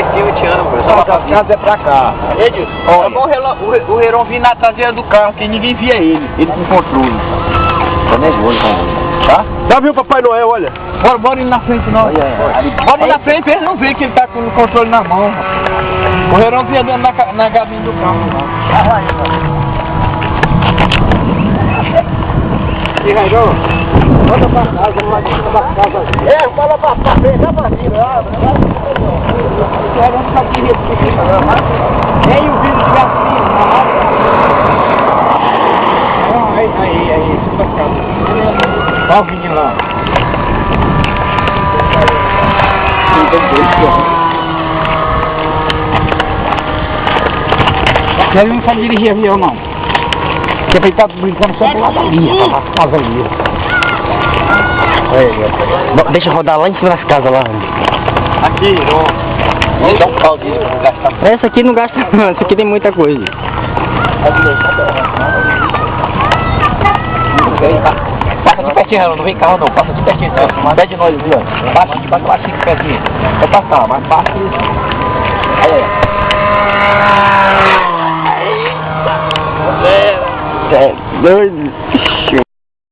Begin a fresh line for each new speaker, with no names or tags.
mais de 20 anos, pô. Só pra
casa é pra cá.
Edilson, o Heron vindo na traseira do carro, que ninguém via ele. Ele com controle.
Tô nervoso,
Tá?
Já viu o Papai Noel, olha?
Bora ir na frente, não. Bora ir na frente, ele não vê que ele tá com o controle na mão. O Heron vinha dentro na gabine do carro.
E Rairon, manda pra casa, não vai pra casa. Fala pra frente, dá pra cima. O Rairon não sabe que nem o vidro de gasolina. Aí, pra casa. Olha o vinho lá. Ele não sabe dirigir avião, não. Porque ele tá brincando só pro lado da linha, pra casa ali.
Deixa rodar lá em cima das casas lá.
Aqui, vamos dar um caldinho pra não gastar.
Essa aqui não gasta não, essa aqui tem muita coisa.
Passa de pertinho, não vem carro não, passa de pertinho, pé de nós, viu? Baixa de 4 a 5 pertinho. Vai passar, mas passa. Aí.
É doido.